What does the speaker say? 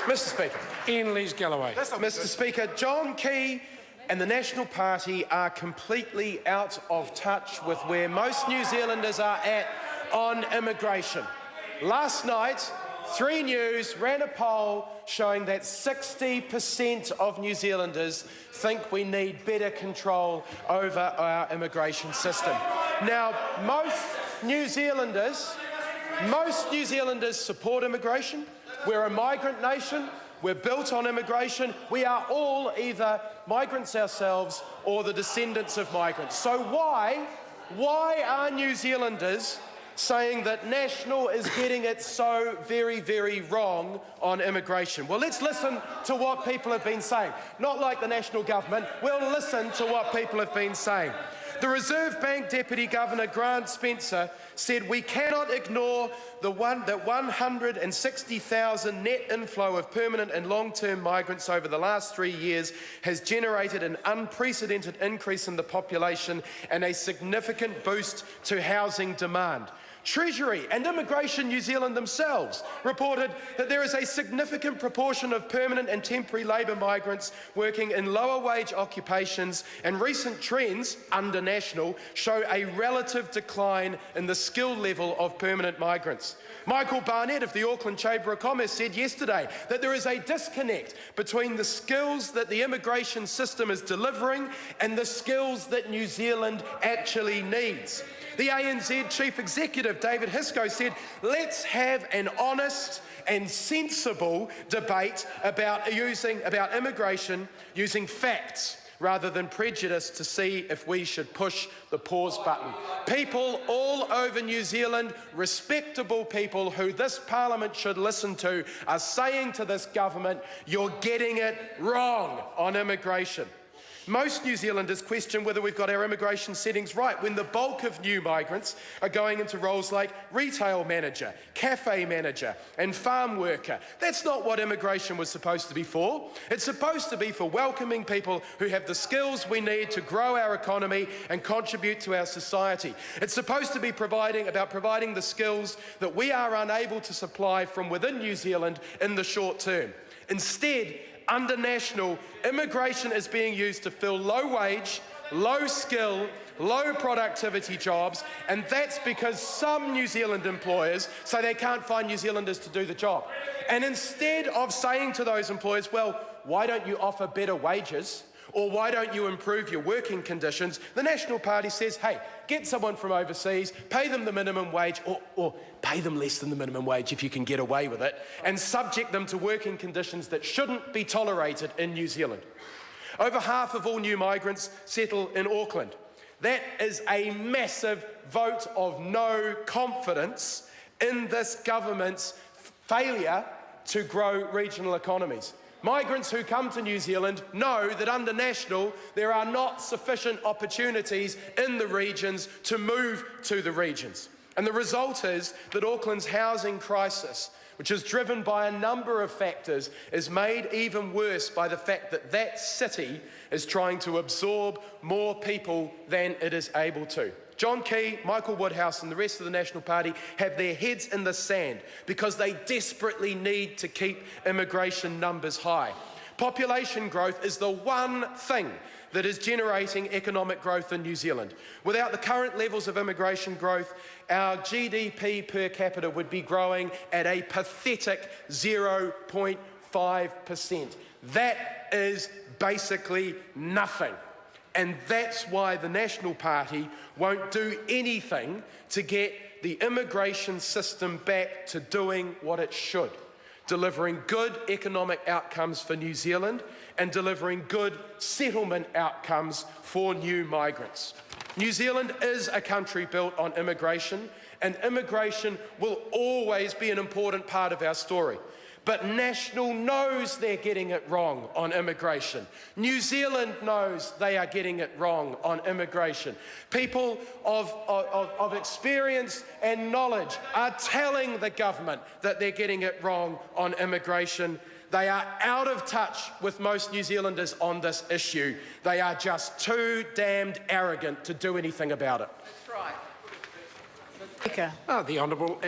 Mr Speaker. In Lees-Galloway. Mr Speaker, John Key and the National Party are completely out of touch with where most New Zealanders are at on immigration. Last night, 3 News ran a poll showing that 60% of New Zealanders think we need better control over our immigration system. Now, most New Zealanders support immigration. We're a migrant nation. We're built on immigration. We are all either migrants ourselves or the descendants of migrants. So why are New Zealanders saying that National is getting it so very, very wrong on immigration? Well, let's listen to what people have been saying. Not like the national government. We'll listen to what people have been saying. The Reserve Bank Deputy Governor Grant Spencer said we cannot ignore that 160,000 net inflow of permanent and long-term migrants over the last 3 years has generated an unprecedented increase in the population and a significant boost to housing demand. Treasury and Immigration New Zealand themselves reported that there is a significant proportion of permanent and temporary labour migrants working in lower wage occupations, and recent trends under National show a relative decline in the skill level of permanent migrants. Michael Barnett of the Auckland Chamber of Commerce said yesterday that there is a disconnect between the skills that the immigration system is delivering and the skills that New Zealand actually needs. The ANZ Chief Executive, David Hisco, said, let's have an honest and sensible debate about immigration using facts rather than prejudice to see if we should push the pause button. People all over New Zealand, respectable people who this Parliament should listen to, are saying to this government, you're getting it wrong on immigration. Most New Zealanders question whether we've got our immigration settings right when the bulk of new migrants are going into roles like retail manager, cafe manager and farm worker. That's not what immigration was supposed to be for. It's supposed to be for welcoming people who have the skills we need to grow our economy and contribute to our society. It's supposed to be about providing the skills that we are unable to supply from within New Zealand in the short term. Instead, under National, immigration is being used to fill low-wage, low-skill, low-productivity jobs, and that's because some New Zealand employers say they can't find New Zealanders to do the job. And instead of saying to those employers, well, why don't you offer better wages, or why don't you improve your working conditions, the National Party says, hey, get someone from overseas, pay them the minimum wage, or pay them less than the minimum wage if you can get away with it, and subject them to working conditions that shouldn't be tolerated in New Zealand. Over half of all new migrants settle in Auckland. That is a massive vote of no confidence in this government's failure to grow regional economies. Migrants who come to New Zealand know that under National there are not sufficient opportunities in the regions to move to the regions. And the result is that Auckland's housing crisis, which is driven by a number of factors, is made even worse by the fact that that city is trying to absorb more people than it is able to. John Key, Michael Woodhouse and the rest of the National Party have their heads in the sand because they desperately need to keep immigration numbers high. Population growth is the one thing that is generating economic growth in New Zealand. Without the current levels of immigration growth, our GDP per capita would be growing at a pathetic 0.5%. That is basically nothing. And that's why the National Party won't do anything to get the immigration system back to doing what it should, delivering good economic outcomes for New Zealand and delivering good settlement outcomes for new migrants. New Zealand is a country built on immigration, and immigration will always be an important part of our story. But National knows they're getting it wrong on immigration. New Zealand knows they are getting it wrong on immigration. People of experience and knowledge are telling the government that they're getting it wrong on immigration. They are out of touch with most New Zealanders on this issue. They are just too damned arrogant to do anything about it. That's right. The Honourable